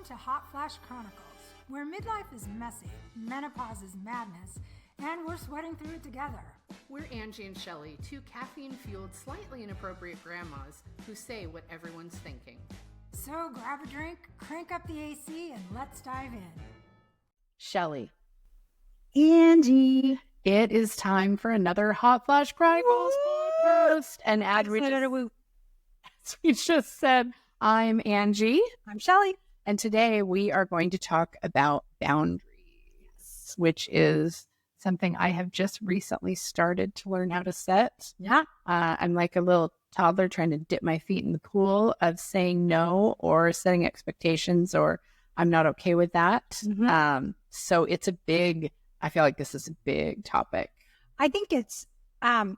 to Hot Flash Chronicles, where midlife is messy, menopause is madness, and we're sweating through it together. We're Angie and Shelly, two caffeine-fueled, slightly inappropriate grandmas who say what everyone's thinking. So grab a drink, crank up the AC, and let's dive in. Shelly. Angie. It is time for another Hot Flash Chronicles podcast. And as we just said, I'm Angie. I'm Shelly. And today we are going to talk about boundaries, which is something I have just recently started to learn how to set. Yeah. I'm like a little toddler trying to dip my feet in the pool of saying no or setting expectations, or I'm not okay with that. Mm-hmm. So it's I feel like this is a big topic. I think it's a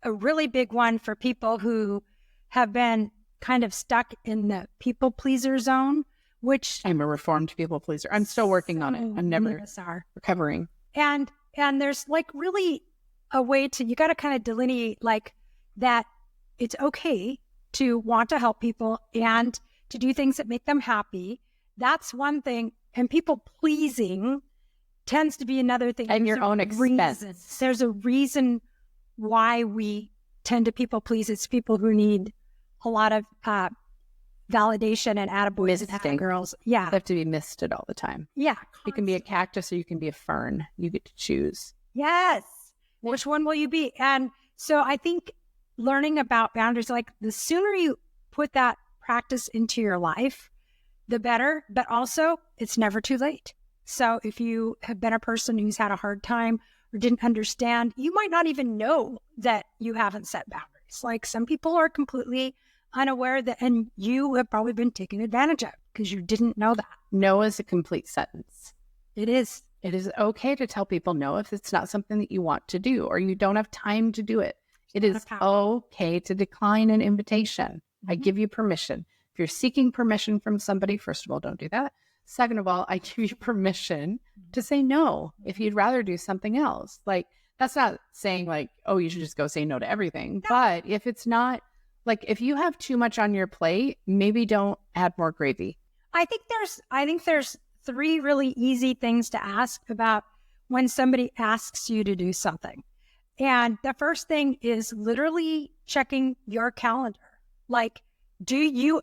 really big one for people who have been kind of stuck in the people pleaser zone, which I'm a reformed people pleaser. I'm still working on it. I'm never recovering. And there's like really a way to, you got to kind of delineate like that it's okay to want to help people and to do things that make them happy. That's one thing. And people pleasing tends to be another thing. And your own expense. There's a reason why we tend to people please. It's people who need a lot of validation and attaboys and girls. Yeah. They have to be misted all the time. Yeah. You can be a cactus or you can be a fern. You get to choose. Yes. Which one will you be? And so I think learning about boundaries, like the sooner you put that practice into your life, the better. But also, it's never too late. So if you have been a person who's had a hard time or didn't understand, you might not even know that you haven't set boundaries. Like some people are completely unaware that, and you have probably been taken advantage of because you didn't know that. No is a complete sentence. It is. It is okay to tell people no if it's not something that you want to do or you don't have time to do it. It is okay to decline an invitation. Mm-hmm. I give you permission. If you're seeking permission from somebody, first of all, don't do that. Second of all, I give you permission to say no if you'd rather do something else. Like, that's not saying like, oh, you should just go say no to everything. No. But if it's not, like, if you have too much on your plate, maybe don't add more gravy. I think there's three really easy things to ask about when somebody asks you to do something. And the first thing is literally checking your calendar. Like, do you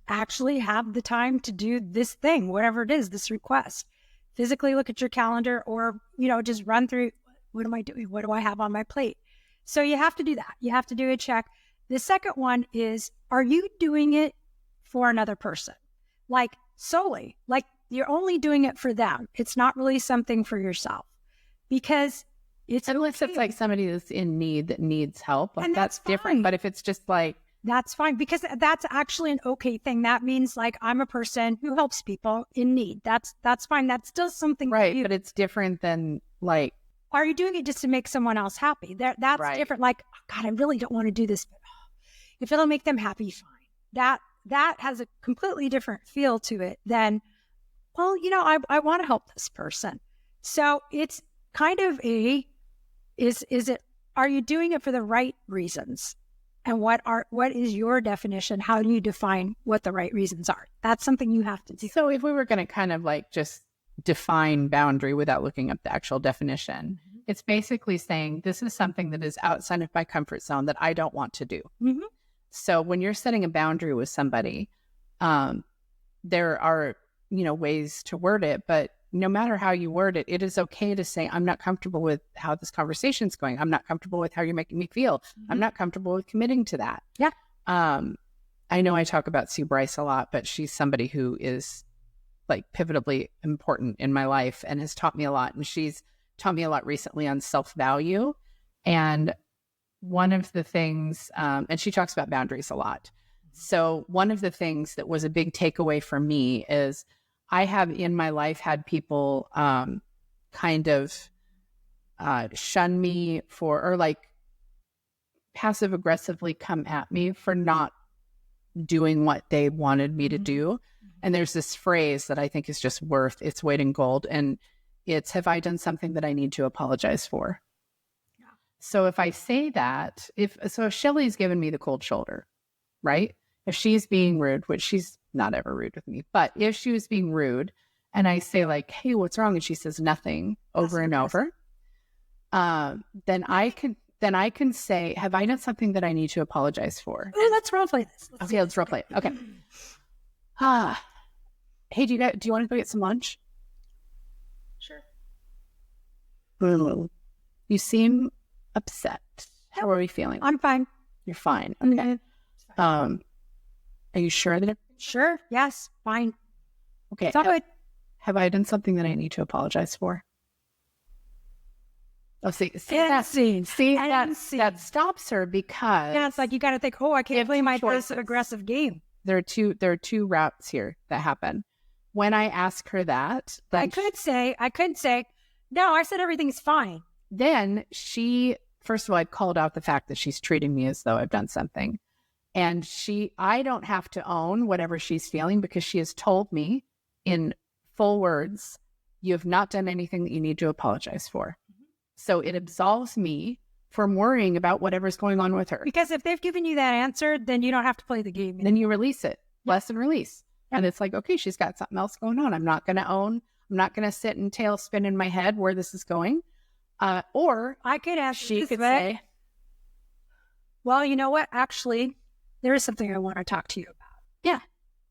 actually have the time to do this thing, whatever it is, this request? Physically look at your calendar or, just run through, what am I doing? What do I have on my plate? So you have to do that. You have to do a check. The second one is, are you doing it for another person? Like solely, like you're only doing it for them. It's not really something for yourself because unless it's like somebody that's in need that needs help, like that's different. But if it's just like, that's fine because that's actually an okay thing. That means like I'm a person who helps people in need. That's fine. That's still something right, but it's different than like, are you doing it just to make someone else happy? That's right. Different. Like, oh, God, I really don't want to do this, but if it'll make them happy, fine. That has a completely different feel to it than, well, I want to help this person. So it's kind of are you doing it for the right reasons? And what is your definition? How do you define what the right reasons are? That's something you have to do. So if we were going to kind of like just define boundary without looking up the actual definition, mm-hmm. It's basically saying this is something that is outside of my comfort zone that I don't want to do. Mm-hmm. So when you're setting a boundary with somebody, there are, ways to word it, but no matter how you word it, it is okay to say, I'm not comfortable with how this conversation's going. I'm not comfortable with how you're making me feel. Mm-hmm. I'm not comfortable with committing to that. Yeah. I know I talk about Sue Bryce a lot, but she's somebody who is like pivotably important in my life and has taught me a lot. And she's taught me a lot recently on self-value. And one of the things, and she talks about boundaries a lot. So one of the things that was a big takeaway for me is I have in my life had people kind of shun me or like passive aggressively come at me for not doing what they wanted me to do. And there's this phrase that I think is just worth its weight in gold. And it's, have I done something that I need to apologize for? So if I say that, if Shelly's given me the cold shoulder, right? if she's being rude, which she's not ever rude with me, but if she was being rude and I say like, hey, what's wrong? And she says nothing over and over, then I can say, have I done something that I need to apologize for? Oh, let's role play this. Let's role play it. Okay. Hey, do you want to go get some lunch? Sure. You seem upset. How are we feeling? I'm fine. You're fine. Okay. Are you sure that? Sure. Yes. Fine. Okay. It's all good. Have I done something that I need to apologize for? Oh, see that stops her because it's like you got to think, oh, I can't play my passive aggressive game. There are two routes here that happen. When I ask her that, I could say, no, I said everything's fine. Then first of all, I've called out the fact that she's treating me as though I've done something. And I don't have to own whatever she's feeling because she has told me in full words, you have not done anything that you need to apologize for. Mm-hmm. So it absolves me from worrying about whatever's going on with her. Because if they've given you that answer, then you don't have to play the game anymore. Then you release it. Lesson release. And it's like, okay, she's got something else going on. I'm not going to sit and tailspin in my head where this is going. Or I could ask she could say, well, you know what? Actually, there is something I want to talk to you about. Yeah,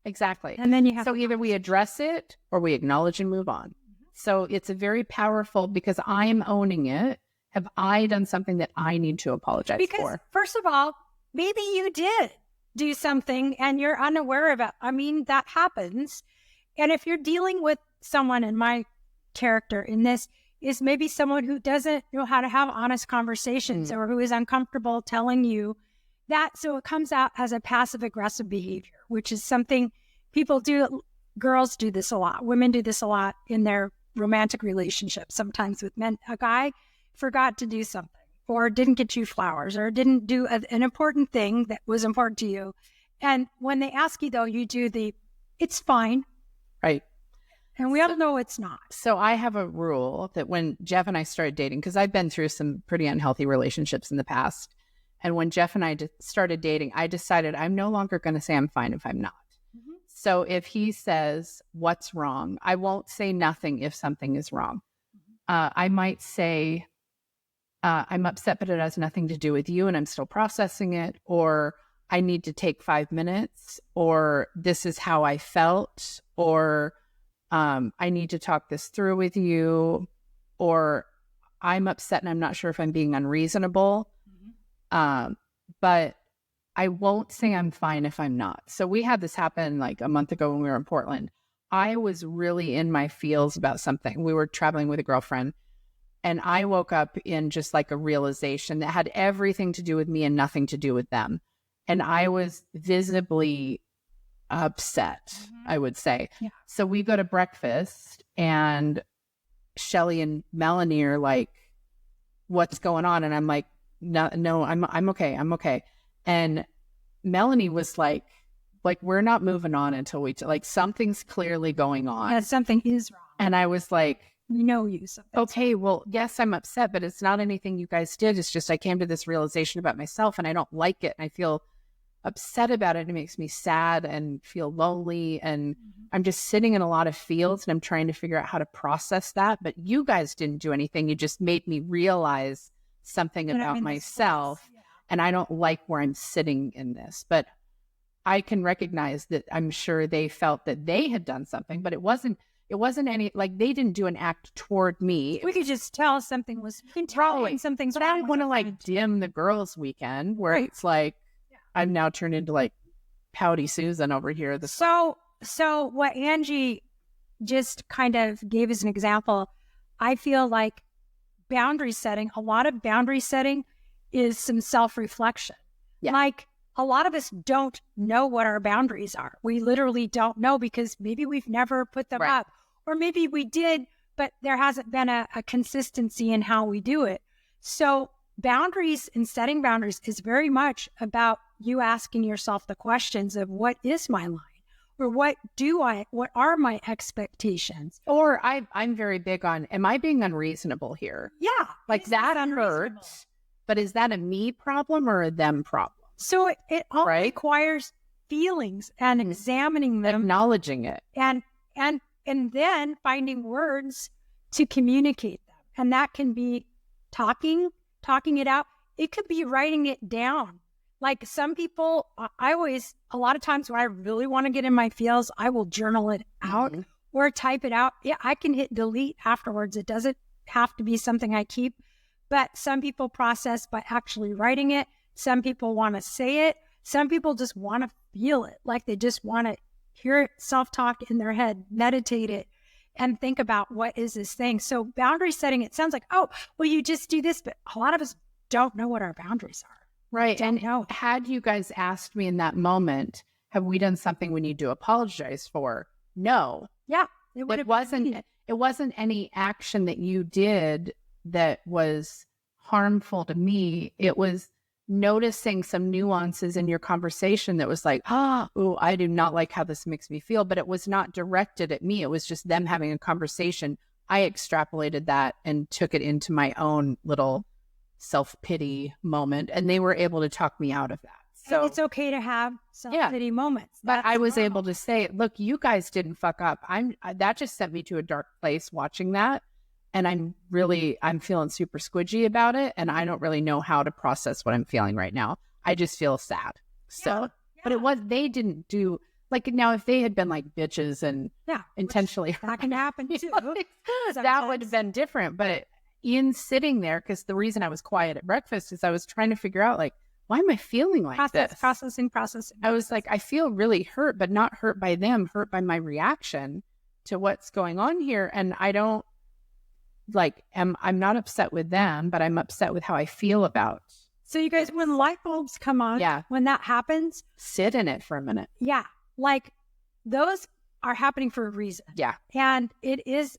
exactly. And then you have either we address it or we acknowledge and move on. Mm-hmm. So it's a very powerful because I'm owning it. Have I done something that I need to apologize for? Because first of all, maybe you did do something and you're unaware of it. I mean, that happens. And if you're dealing with someone, and my character in this is maybe someone who doesn't know how to have honest conversations or who is uncomfortable telling you that. So it comes out as a passive aggressive behavior, which is something people do. Girls do this a lot. Women do this a lot in their romantic relationships. Sometimes with men, a guy forgot to do something or didn't get you flowers or didn't do an important thing that was important to you. And when they ask you, though, you do it's fine. Right. And we all know it's not. So I have a rule that when Jeff and I started dating, because I've been through some pretty unhealthy relationships in the past. And when Jeff and I started dating, I decided I'm no longer going to say I'm fine if I'm not. Mm-hmm. So if he says, what's wrong? I won't say nothing if something is wrong. Mm-hmm. I might say, I'm upset, but it has nothing to do with you and I'm still processing it. Or I need to take 5 minutes, or this is how I felt, or I need to talk this through with you, or I'm upset and I'm not sure if I'm being unreasonable. Mm-hmm. But I won't say I'm fine if I'm not. So we had this happen like a month ago when we were in Portland. I was really in my feels about something. We were traveling with a girlfriend and I woke up in just like a realization that had everything to do with me and nothing to do with them. And I was visibly upset, I would say. Yeah. So we go to breakfast and Shelly and Melanie are like, what's going on? And I'm like, no, I'm okay. I'm okay. And Melanie was like, we're not moving on until something's clearly going on. Yeah, something is wrong. And I was like, something. Okay, well, yes, I'm upset, but it's not anything you guys did. It's just I came to this realization about myself and I don't like it. And I feel upset about it. It makes me sad and feel lonely. And I'm just sitting in a lot of feels and I'm trying to figure out how to process that. But you guys didn't do anything. You just made me realize something about myself. Yeah. And I don't like where I'm sitting in this. But I can recognize that I'm sure they felt that they had done something, but it wasn't any, like they didn't do an act toward me. We could just tell something was wrong. Something's wrong. But I don't want to like dim the girls' weekend where it's like, I'm now turned into like pouty Susan over here. So what Angie just kind of gave as an example, I feel like boundary setting, a lot of boundary setting is some self-reflection. Yeah. Like a lot of us don't know what our boundaries are. We literally don't know because maybe we've never put them up, or maybe we did, but there hasn't been a consistency in how we do it. So boundaries and setting boundaries is very much about you asking yourself the questions of what is my line, or what are my expectations? Or I'm very big on, am I being unreasonable here? Yeah. Like that hurts, but is that a me problem or a them problem? So it all requires feelings and examining them, acknowledging it, and then finding words to communicate them. And that can be talking it out. It could be writing it down. Like some people, a lot of times when I really want to get in my feels, I will journal it out or type it out. Yeah, I can hit delete afterwards. It doesn't have to be something I keep. But some people process by actually writing it. Some people want to say it. Some people just want to feel it. Like they just want to hear it, self-talk in their head, meditate it, and think about what is this thing. So boundary setting, it sounds like, oh, well, you just do this. But a lot of us don't know what our boundaries are. Right. Don't know. Had you guys asked me in that moment, have we done something we need to apologize for? No. Yeah. It wasn't any action that you did that was harmful to me. It was noticing some nuances in your conversation that was like, I do not like how this makes me feel, but it was not directed at me. It was just them having a conversation. I extrapolated that and took it into my own little self-pity moment, and they were able to talk me out of that. So and it's okay to have self-pity moments. But I was able to say, look, you guys didn't fuck up. That just sent me to a dark place watching that. And I'm feeling super squidgy about it. And I don't really know how to process what I'm feeling right now. I just feel sad. So, but they didn't do like, now if they had been like bitches and intentionally, that can happen too. That would have been different. But in sitting there, because the reason I was quiet at breakfast is I was trying to figure out like, why am I feeling like this? Processing. I was like, I feel really hurt, but not hurt by them, hurt by my reaction to what's going on here. And I don't I'm not upset with them, but I'm upset with how I feel about. So you guys, when light bulbs come on, when that happens, sit in it for a minute. Yeah. Like those are happening for a reason. Yeah. And it is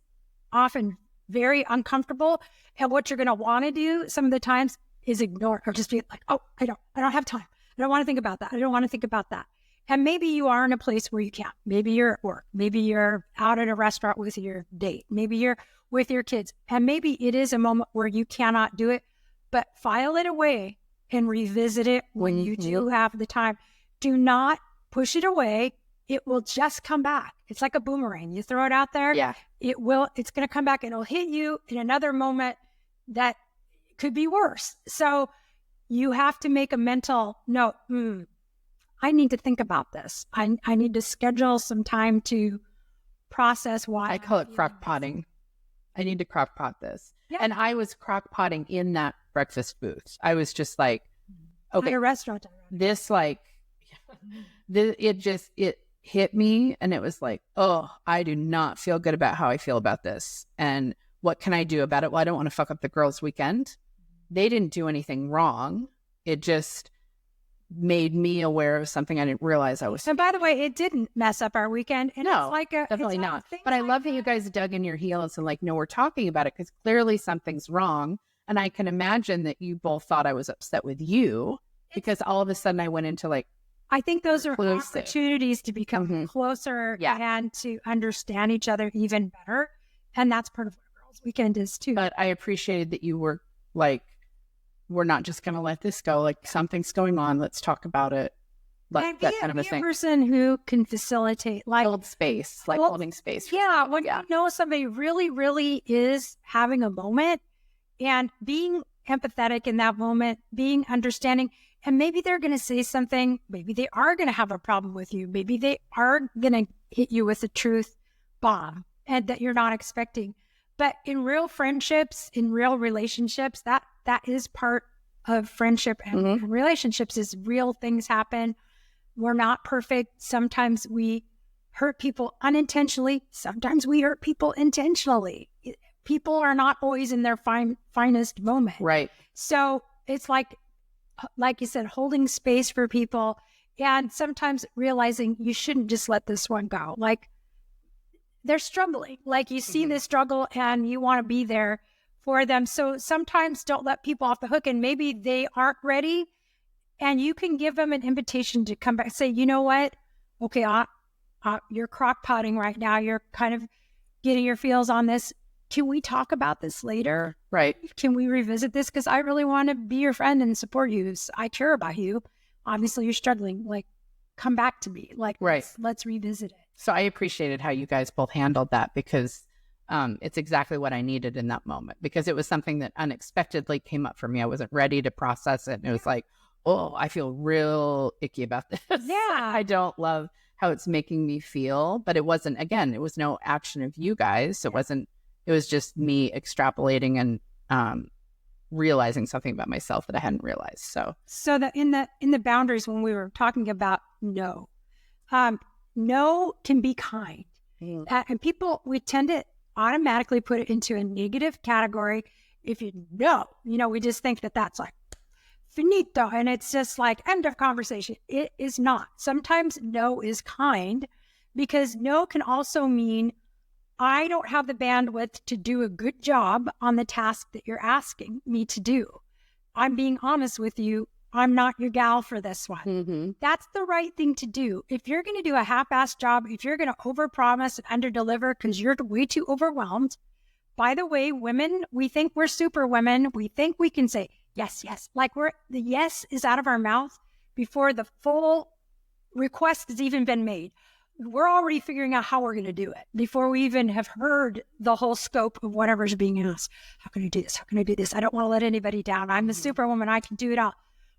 often very uncomfortable. And what you're going to want to do some of the times is ignore or just be like, oh, I don't have time. I don't want to think about that. I don't want to think about that. And maybe you are in a place where you can't. Maybe you're at work. Maybe you're out at a restaurant with your date. Maybe you're with your kids. And maybe it is a moment where you cannot do it, but file it away and revisit it when you do have the time. Do not push it away. It will just come back. It's like a boomerang. You throw it out there. Yeah. It's going to come back and it'll hit you in another moment that could be worse. So you have to make a mental note. I need to think about this. I need to schedule some time to process why. I call it crock potting. I need to crock pot this. Yeah. And I was crock potting in that breakfast booth. I was just like, okay, at a restaurant. This it hit me and it was like, oh, I do not feel good about how I feel about this. And what can I do about it? Well, I don't want to fuck up the girls' weekend. They didn't do anything wrong. It just made me aware of something I didn't realize I was. And by the way, it didn't mess up our weekend. And no, definitely not. But I love that you guys dug in your heels and like, no, we're talking about it because clearly something's wrong. And I can imagine that you both thought I was upset with you because all of a sudden I went into like, I think those are opportunities to become closer and to understand each other even better. And that's part of what Girls Weekend is too. But I appreciated that you were like, we're not just going to let this go. Like something's going on. Let's talk about it. Like that kind of a thing. A person who can facilitate, like hold space, like holding space. Yeah. When you know somebody really, really is having a moment and being empathetic in that moment, being understanding, and maybe they're going to say something. Maybe they are going to have a problem with you. Maybe they are going to hit you with a truth bomb and that you're not expecting. But in real friendships, in real relationships, that is part of friendship and relationships is real things happen. We're not perfect. Sometimes we hurt people unintentionally. Sometimes we hurt people intentionally. People are not always in their finest moment. Right. So it's like you said, holding space for people and sometimes realizing you shouldn't just let this one go. Like they're struggling. Like you see this struggle and you want to be there for them. So sometimes don't let people off the hook and maybe they aren't ready and you can give them an invitation to come back and say, you know what? Okay, you're crock potting right now. You're kind of getting your feels on this. Can we talk about this later? Right. Can we revisit this? Because I really want to be your friend and support you. I care about you. Obviously you're struggling. Like, come back to me. Like, Right. let's revisit it. So I appreciated how you guys both handled that, because it's exactly what I needed in that moment, because it was something that unexpectedly came up for me. I wasn't ready to process it. And it was like, oh, I feel real icky about this. Yeah. I don't love how it's making me feel. But it wasn't, again, it was no action of you guys. It wasn't, it was just me extrapolating and realizing something about myself that I hadn't realized. So that in the boundaries, when we were talking about no can be kind. And people, we tend to automatically put it into a negative category. If we just think that that's like finito, and it's just like end of conversation. It is not. Sometimes no is kind, because no can also mean I don't have the bandwidth to do a good job on the task that you're asking me to do. I'm being honest with you. I'm not your gal for this one. mm-hmm. That's the right thing to do. If you're going to do a half-assed job, if you're going to overpromise and underdeliver because you're way too overwhelmed, by the way, women, we think we're super women. We think we can say, yes, yes. Like the yes is out of our mouth before the full request has even been made. We're already figuring out how we're going to do it before we even have heard the whole scope of whatever's being asked. How can I do this? How can I do this? I don't want to let anybody down. I'm the superwoman. I can do it all.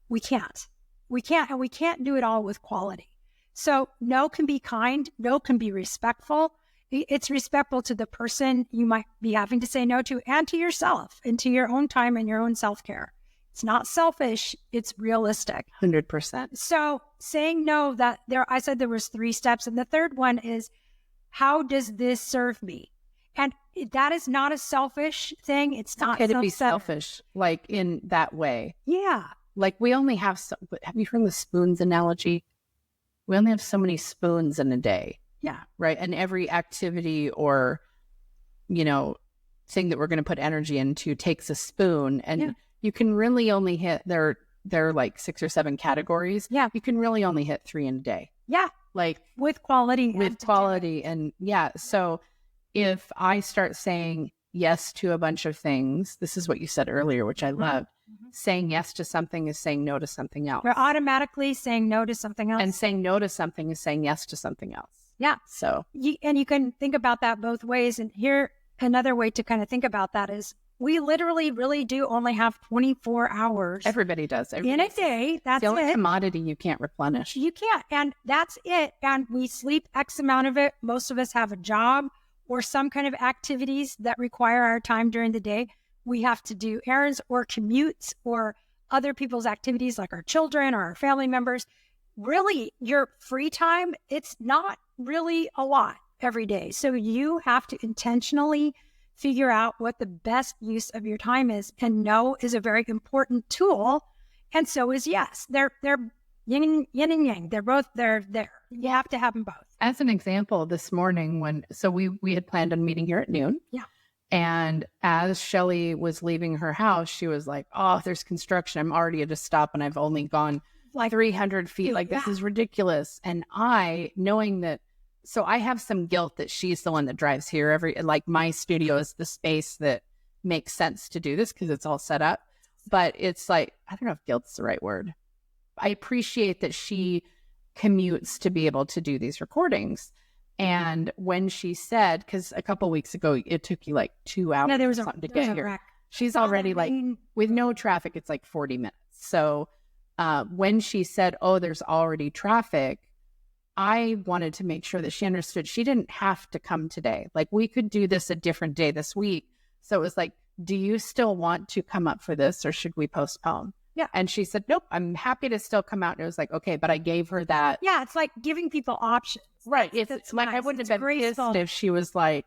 We can't. And we can't do it all with quality. So no can be kind. No can be respectful. It's respectful to the person you might be having to say no to, and to yourself, and to your own time and your own self-care. It's not selfish. It's realistic. 100%. So saying no, I said there was 3 steps. And the third one is, how does this serve me? And that is not a selfish thing. It's not okay to be selfish, like in that way. Yeah. Like we only have, have you heard the spoons analogy? We only have so many spoons in a day. Yeah. Right. And every activity or, thing that we're going to put energy into takes a spoon. And you can really only hit, there are like 6 or 7 categories. Yeah. You can really only hit 3 in a day. Yeah. Like with quality. And yeah. So if I start saying yes to a bunch of things, this is what you said earlier, which I loved. Mm-hmm. Saying yes to something is saying no to something else. We're automatically saying no to something else. And saying no to something is saying yes to something else. Yeah. So, and you can think about that both ways. And here, another way to kind of think about that is we literally really do only have 24 hours. Everybody does. In a day. That's the only it. commodity you can't replenish. You can't. And that's it. And we sleep X amount of it. Most of us have a job or some kind of activities that require our time during the day. We have to do errands or commutes or other people's activities like our children or our family members. Really, your free time, it's not really a lot every day. So you have to intentionally figure out what the best use of your time is. And no is a very important tool. And so is yes. They're yin and yang. They're there. You have to have them both. As an example, this morning we had planned on meeting here at noon. Yeah. And as Shelly was leaving her house, she was like, oh, there's construction. I'm already at a stop and I've only gone like 300 feet. Like, this is ridiculous. And knowing that, so I have some guilt that she's the one that drives here like my studio is the space that makes sense to do this because it's all set up. But it's like, I don't know if guilt's the right word. I appreciate that she commutes to be able to do these recordings. And when she said, because a couple weeks ago, it took you like 2 hours there was something to get here. Wreck. She's already like, with no traffic, it's like 40 minutes. So when she said, oh, there's already traffic, I wanted to make sure that she understood she didn't have to come today. Like, we could do this a different day this week. So it was like, do you still want to come up for this or should we postpone? Yeah. And she said, nope, I'm happy to still come out. And it was like, okay, but I gave her that. Yeah. It's like giving people options. Right. It's like, nice. I wouldn't have been pissed if she was like,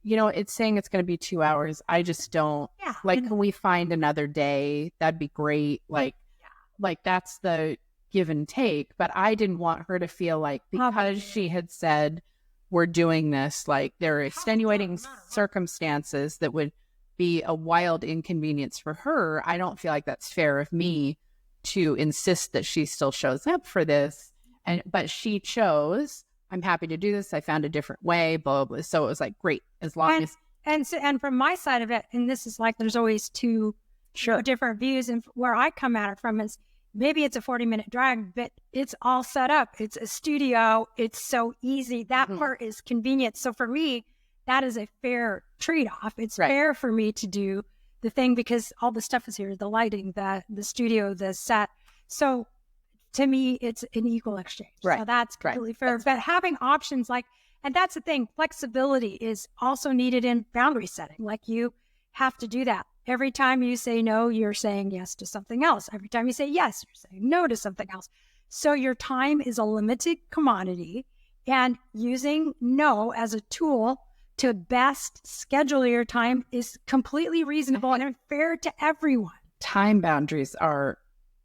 it's saying it's going to be 2 hours. I just don't can we find another day? That'd be great. Like that's the give and take. But I didn't want her to feel like because she had said we're doing this, like there are extenuating circumstances that would be a wild inconvenience for her. I don't feel like that's fair of me to insist that she still shows up for this. But she chose, I'm happy to do this. I found a different way, blah, blah, blah. So it was like, great, as long as. And from my side of it, and this is like, there's always two different views. And where I come at it from is, maybe it's a 40-minute drive, but it's all set up. It's a studio. It's so easy. That part is convenient. So for me, that is a fair trade-off. It's fair for me to do the thing because all the stuff is here, the lighting, the studio, the set. So to me, it's an equal exchange. Right. So that's completely fair. But having options and that's the thing, flexibility is also needed in boundary setting. Like you have to do that. Every time you say no, you're saying yes to something else. Every time you say yes, you're saying no to something else. So your time is a limited commodity, and using no as a tool to best schedule your time is completely reasonable and fair to everyone. Time boundaries are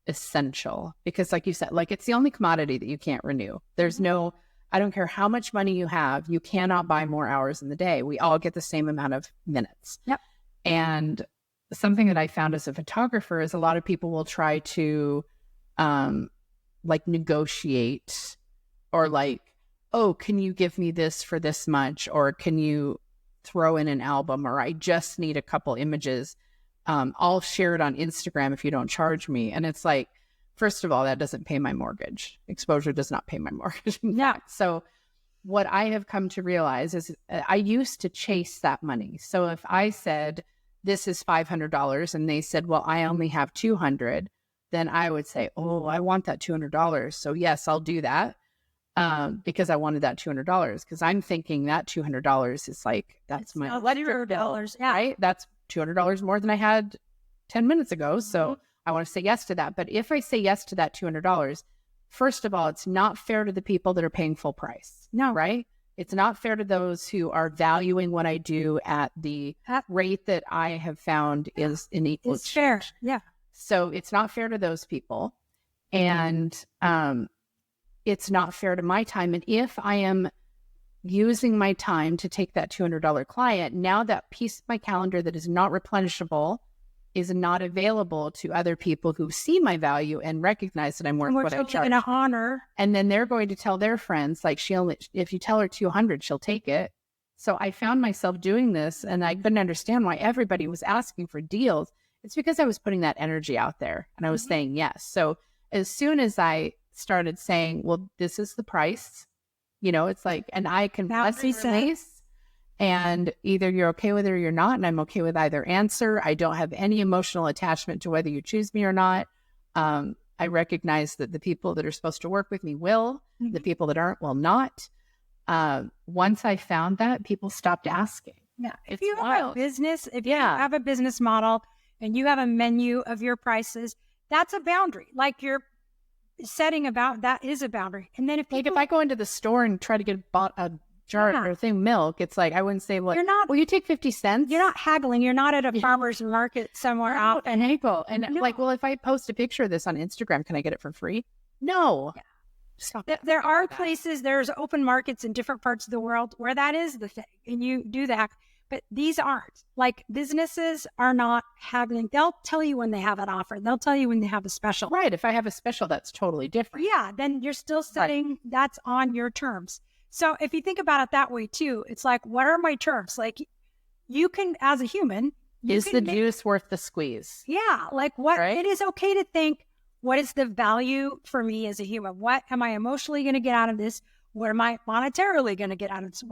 essential because, like you said, like it's the only commodity that you can't renew. There's no, I don't care how much money you have, you cannot buy more hours in the day. We all get the same amount of minutes. Yep. And something that I found as a photographer is a lot of people will try to like negotiate or like, oh, can you give me this for this much? Or can you throw in an album? Or I just need a couple images. I'll share it on Instagram if you don't charge me. And it's like, first of all, that doesn't pay my mortgage. Exposure does not pay my mortgage. Yeah. So what I have come to realize is I used to chase that money. So if I said, this is $500 and they said, well, I only have $200, then I would say, oh, I want that $200. So yes, I'll do that because I wanted that $200 because I'm thinking that $200 is like, that's my electric bill, right? That's $200 more than I had 10 minutes ago. So I want to say yes to that. But if I say yes to that $200, first of all, it's not fair to the people that are paying full price. No. Right? It's not fair to those who are valuing what I do at the rate that I have found is an equal it's fair. Yeah. So it's not fair to those people. And it's not fair to my time. And if I am using my time to take that $200 client, now that piece of my calendar that is not replenishable is not available to other people who see my value and recognize that I'm worth what I charge. And honor. And then they're going to tell their friends, like if you tell her 200, she'll take it. So I found myself doing this and I couldn't understand why everybody was asking for deals. It's because I was putting that energy out there and I was saying yes. So as soon as I started saying, well, this is the price, it's like, and I can press release. And either you're okay with it or you're not. And I'm okay with either answer. I don't have any emotional attachment to whether you choose me or not. I recognize that the people that are supposed to work with me will. The people that aren't will not. Once I found that, people stopped asking. Yeah. If you have a business, if you have a business model and you have a menu of your prices, that's a boundary. Like you're setting about, that is a boundary. And then if You're not haggling. You're not at a farmer's market somewhere out and haggle. And like, well, if I post a picture of this on Instagram, can I get it for free? No. Yeah. Stop. There are places, there's open markets in different parts of the world where that is the thing, and you do that. But these aren't. Like businesses are not haggling. They'll tell you when they have an offer. They'll tell you when they have a special. Right. If I have a special, that's totally different. Yeah. Then you're still setting that's on your terms. So if you think about it that way too, it's like, what are my terms? Like you can, as a human, is the juice worth the squeeze? Yeah. Like it is okay to think, what is the value for me as a human? What am I emotionally going to get out of this? What am I monetarily going to get out of this?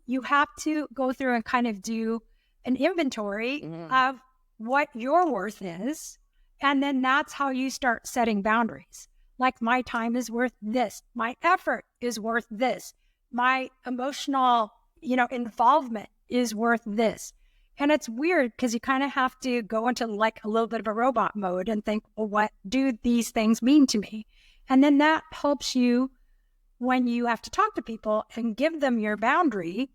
You have to go through and kind of do an inventory of what your worth is. And then that's how you start setting boundaries. Like my time is worth this. My effort is worth this. My emotional, involvement is worth this. And it's weird because you kind of have to go into like a little bit of a robot mode and think, well, what do these things mean to me? And then that helps you when you have to talk to people and give them your boundary,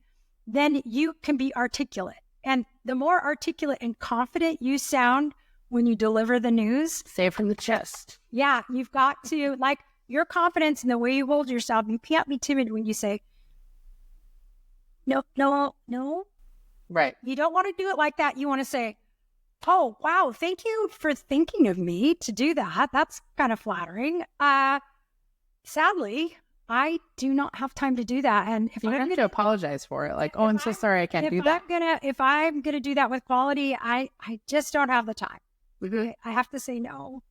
then you can be articulate. And the more articulate and confident you sound when you deliver the news, say it from the chest. Yeah, you've got to, like, your confidence in the way you hold yourself. You can't be timid when you say, no. Right. You don't want to do it like that. You want to say, oh, wow, thank you for thinking of me to do that. That's kind of flattering. Sadly, I do not have time to do that. And if you have to apologize for it, like, oh, I'm so sorry, I can't do that. If I'm gonna do that with quality, I just don't have the time. Mm-hmm. I have to say no.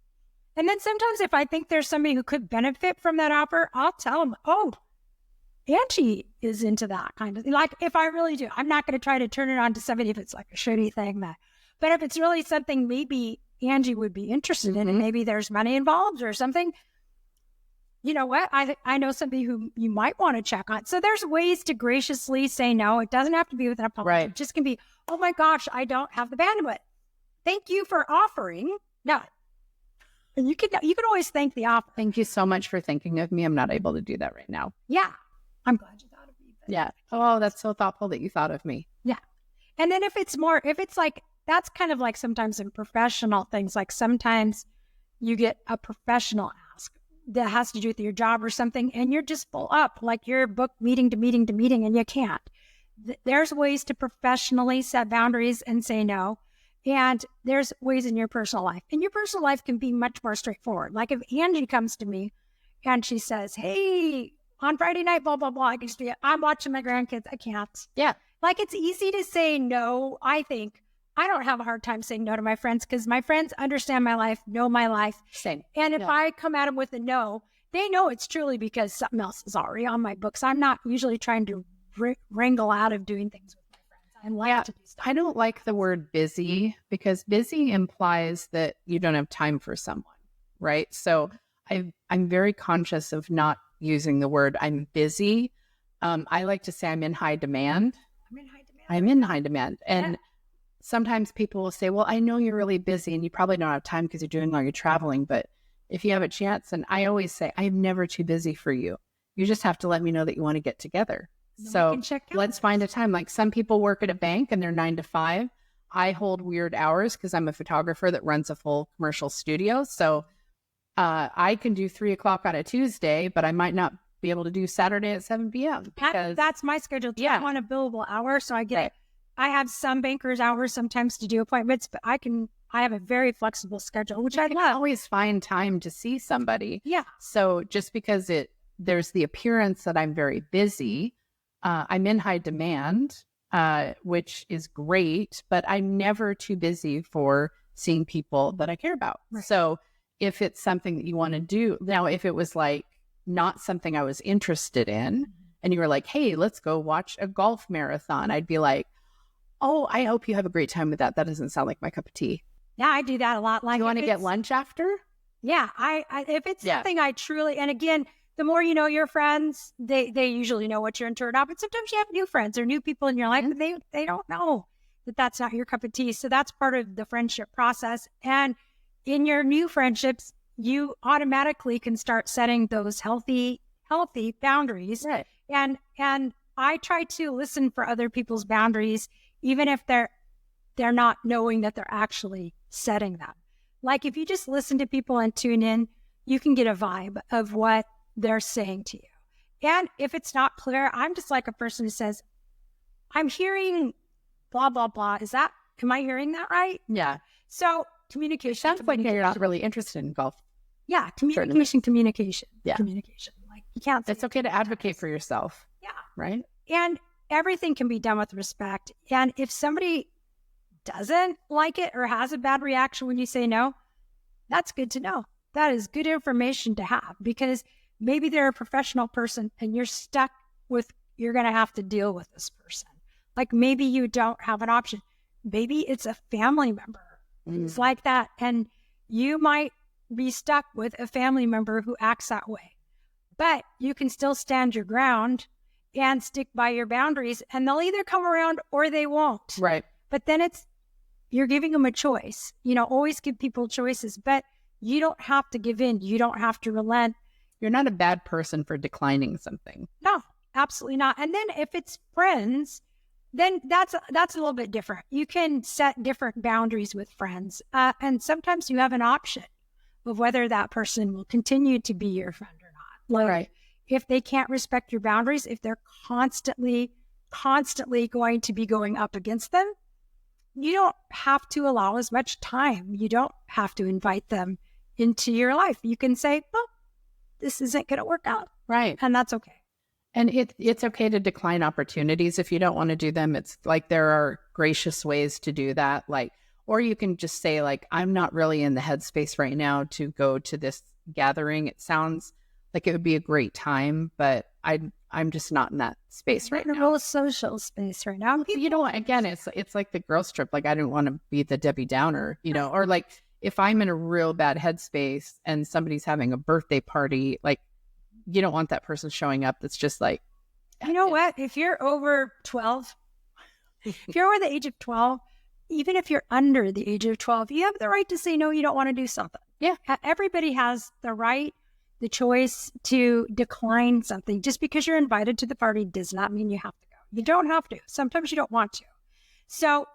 And then sometimes if I think there's somebody who could benefit from that offer, I'll tell them, oh, Angie is into that kind of thing. Like if I really do, I'm not going to try to turn it on to somebody if it's like a shitty thing. But if it's really something maybe Angie would be interested in, and maybe there's money involved or something, you know what? I know somebody who you might want to check on. So there's ways to graciously say no. It doesn't have to be with an apology. Right. It just can be, oh my gosh, I don't have the bandwidth. Thank you for offering. No. And you can always thank the offer. Thank you so much for thinking of me. I'm not able to do that right now. Yeah. I'm glad you thought of me. Yeah. Oh, that's so thoughtful that you thought of me. Yeah. And then if it's like, that's kind of like sometimes in professional things, like sometimes you get a professional ask that has to do with your job or something, and you're just full up, like you're booked meeting to meeting to meeting, and you can't. There's ways to professionally set boundaries and say no. And there's ways in your personal life. And your personal life can be much more straightforward. Like if Angie comes to me and she says, hey, on Friday night, blah, blah, blah, I'm watching my grandkids. I can't. Yeah. Like it's easy to say no. I think I don't have a hard time saying no to my friends because my friends understand my life, know my life. Same. And if I come at them with a no, they know it's truly because something else is already on my books. I'm not usually trying to wrangle out of doing things with my friends. I like to do stuff. I don't like the word busy because busy implies that you don't have time for someone, right? So I'm very conscious of not using the word I'm busy. I like to say I'm in high demand. I'm in high demand. And sometimes people will say, well, I know you're really busy and you probably don't have time because you're doing all your traveling, but if you have a chance, and I always say, I'm never too busy for you. You just have to let me know that you want to get together. So let's find a time. Like some people work at a bank and they're 9 to 5. I hold weird hours because I'm a photographer that runs a full commercial studio. So I can do 3 o'clock on a Tuesday, but I might not be able to do Saturday at 7 p.m. That's my schedule. Yeah. I want a billable hour. So I get it. I have some bankers hours sometimes to do appointments, but I have a very flexible schedule, which I love. Always find time to see somebody. Yeah. So just because there's the appearance that I'm very busy, I'm in high demand, which is great, but I'm never too busy for seeing people that I care about. Right. So if it's something that you want to do, now if it was like not something I was interested in and you were like, hey, let's go watch a golf marathon, I'd be like, oh, I hope you have a great time with that. That doesn't sound like my cup of tea. Yeah, I do that a lot. Like, you want to get lunch after? Yeah, I if it's something I truly, and again, the more you know your friends, they usually know what you're into or not. But sometimes you have new friends or new people in your life, and they don't know that that's not your cup of tea. So that's part of the friendship process. And in your new friendships, you automatically can start setting those healthy boundaries. Right. And I try to listen for other people's boundaries, even if they're not knowing that they're actually setting them. Like if you just listen to people and tune in, you can get a vibe of what they're saying to you. And if it's not clear, I'm just like a person who says, I'm hearing blah, blah, blah. Am I hearing that right? Yeah. So communication. Sounds like you're not really interested in golf. Yeah. Communication. Yeah. Communication. Like you can't. It's okay to advocate for yourself. Yeah. Right. And everything can be done with respect. And if somebody doesn't like it or has a bad reaction when you say no, that's good to know. That is good information to have because maybe they're a professional person and you're stuck with, you're going to have to deal with this person. Like maybe you don't have an option. Maybe it's a family member. It's like that. And you might be stuck with a family member who acts that way, but you can still stand your ground and stick by your boundaries and they'll either come around or they won't. Right. But then you're giving them a choice, always give people choices, but you don't have to give in. You don't have to relent. You're not a bad person for declining something. No, absolutely not. And then if it's friends, then that's a little bit different. You can set different boundaries with friends. And sometimes you have an option of whether that person will continue to be your friend or not. Like, right. If they can't respect your boundaries, if they're constantly going to be going up against them, you don't have to allow as much time. You don't have to invite them into your life. You can say, well, this isn't going to work out. Right. And that's okay. And it's okay to decline opportunities if you don't want to do them. It's like there are gracious ways to do that. Or you can just say like, I'm not really in the headspace right now to go to this gathering. It sounds like it would be a great time, but I'm just not in that space right now. A social space right now. You know, again, it's like the girls trip. Like, I didn't want to be the Debbie Downer, you know, or like if I'm in a real bad headspace and somebody's having a birthday party, like you don't want that person showing up. That's just like, you know what? If you're over 12, if you're over the age of 12, even if you're under the age of 12, you have the right to say, no, you don't want to do something. Yeah. Everybody has the right, the choice to decline something. Just because you're invited to the party does not mean you have to go. You don't have to. Sometimes you don't want to. So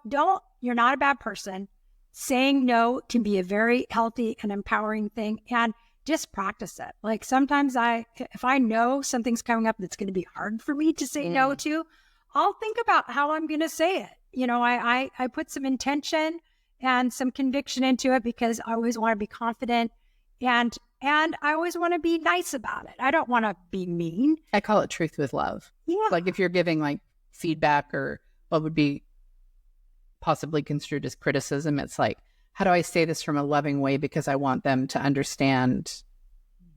you're not a bad person. Saying no can be a very healthy and empowering thing, and just practice it. Like sometimes if I know something's coming up that's going to be hard for me to say no to, I'll think about how I'm going to say it. You know, I put some intention and some conviction into it because I always want to be confident and I always want to be nice about it. I don't want to be mean. I call it truth with love. Yeah. Like if you're giving like feedback or what would be possibly construed as criticism, it's like, how do I say this from a loving way because I want them to understand,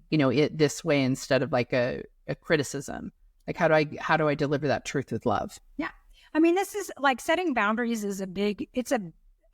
you know, it this way instead of like a criticism. Like how do I deliver that truth with love? Yeah. I mean, this is like setting boundaries is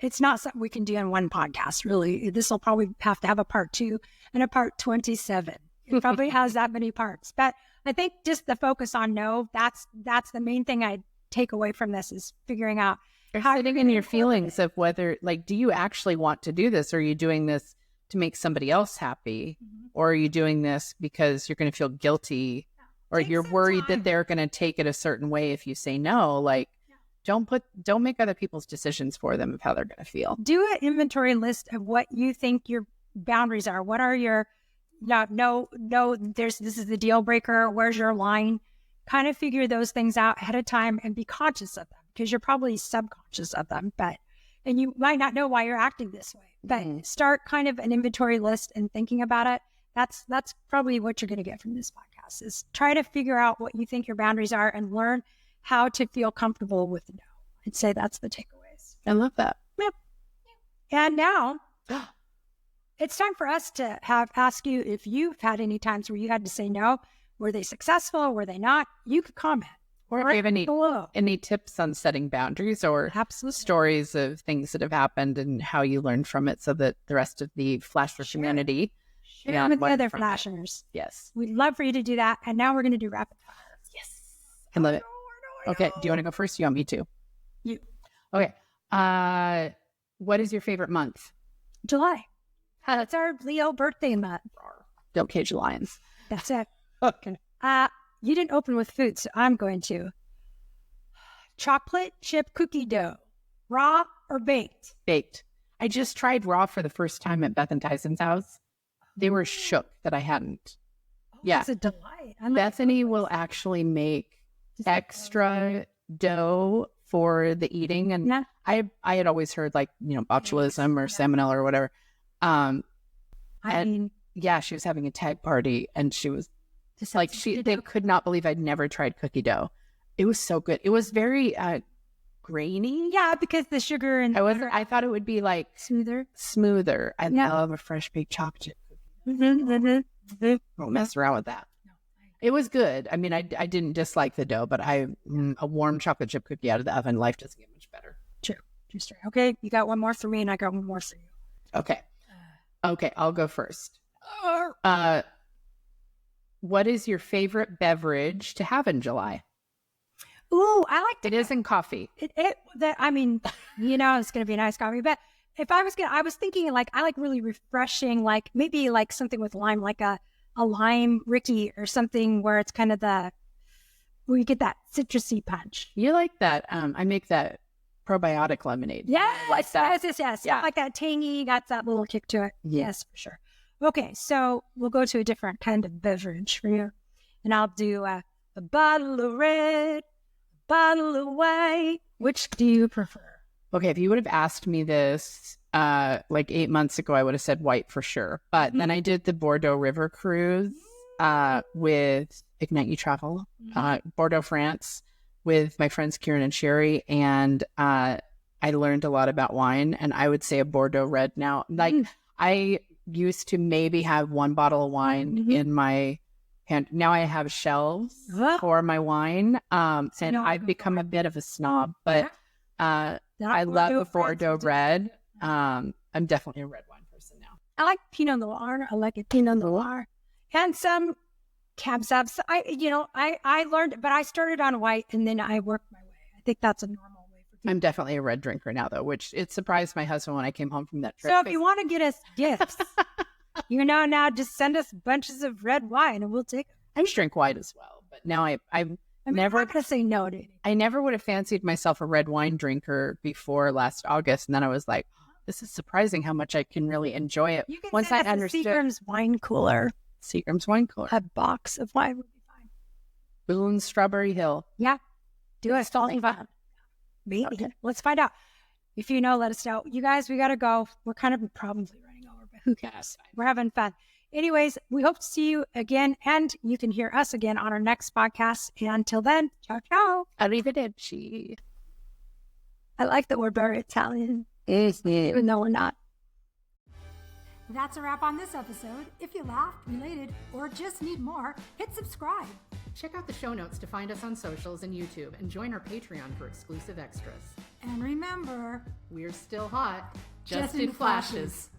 it's not something we can do in one podcast, really. This will probably have to have a part 2 and a part 27. It probably has that many parts. But I think just the focus on no, that's the main thing I take away from this is figuring out how sitting in your feelings of whether, like, do you actually want to do this? Or are you doing this to make somebody else happy? Or are you doing this because you're going to feel guilty? Or you're worried that they're going to take it a certain way if you say no? Like, don't make other people's decisions for them of how they're going to feel. Do an inventory list of what you think your boundaries are. What are your no, this is the deal breaker. Where's your line? Kind of figure those things out ahead of time and be conscious of them because you're probably subconscious of them, and you might not know why you're acting this way, but start kind of an inventory list and thinking about it. That's probably what you're going to get from this podcast is try to figure out what you think your boundaries are and learn how to feel comfortable with no. I'd say that's the takeaways. I love that. Yep. And now it's time for us to ask you if you've had any times where you had to say no. Were they successful? Were they not? You could comment. Or if you have any tips on setting boundaries or stories of things that have happened and how you learned from it so that the rest of the Flasher community share with the other Flashers. Yes. We'd love for you to do that. And now we're going to do rapid fire. Yes. I love it. Okay. Do you want to go first? You want me to? You. Okay. What is your favorite month? July. It's our Leo birthday month. Don't cage the lions. That's it. Okay. You didn't open with food, so I'm going to. Chocolate chip cookie dough. Raw or baked? Baked. I just tried raw for the first time at Beth and Tyson's house. They were shook that I hadn't. Yeah. It's a delight. Bethany will actually make extra dough for the eating. And I had always heard like, you know, botulism or salmonella or whatever. She was having a tag party and she was like, they could not believe I'd never tried cookie dough. It was so good. It was very grainy. Yeah, because the sugar and I thought it would be like smoother. I love a fresh baked chocolate chip. Don't mess around with that. It was good. I mean, I didn't dislike the dough, but a warm chocolate chip cookie out of the oven, life doesn't get much better. True story. Okay, you got one more for me, and I got one more for you. Okay, I'll go first. What is your favorite beverage to have in July? Ooh, I like it. Isn't coffee. I mean, you know, it's going to be a nice coffee, but if I was thinking like, I like really refreshing, like maybe like something with lime, like a lime Ricky or something where it's kind of where you get that citrusy punch. You like that? I make that probiotic lemonade. Yes. Yeah. Like that tangy, got that little kick to it. Yes, for sure. Okay, so we'll go to a different kind of beverage for you. And I'll do a bottle of red, a bottle of white. Which do you prefer? Okay, if you would have asked me this like 8 months ago, I would have said white for sure. But then I did the Bordeaux River Cruise with Ignite You Travel, Bordeaux, France, with my friends Kieran and Sherry. And I I learned a lot about wine, and I would say a Bordeaux red now. Like I used to maybe have one bottle of wine in my hand. Now I have shelves for my wine. And I've become a bit of a snob, but I love a Bordeaux red. I'm definitely a red wine person now. I like Pinot Noir. I like a Pinot Noir and some Cab Sauv. I learned, but I started on white and then I worked my way. I think that's a normal way for people. I'm definitely a red drinker now, though, which it surprised my husband when I came home from that trip. So if you want to get us gifts, now just send us bunches of red wine and we'll take it. I just drink white as well, but now I'm never not gonna say no to it. I never would have fancied myself a red wine drinker before last August, and then I was like, this is surprising how much I can really enjoy it. You can once send I us understood. a Seagram's wine cooler. Seagram's wine cooler. A box of wine would be fine. Boone Strawberry Hill. Yeah. Do us all fun. Maybe. Okay. Let's find out. If you know, let us know. You guys, we got to go. We're kind of probably running over, but who cares? We're having fun. Anyways, we hope to see you again, and you can hear us again on our next podcast. And until then, ciao, ciao. Arrivederci. I like that we're very Italian, even though we're not. That's a wrap on this episode. If you laughed, related, or just need more, hit subscribe. Check out the show notes to find us on socials and YouTube, and join our Patreon for exclusive extras. And remember, We're still hot, just in flashes.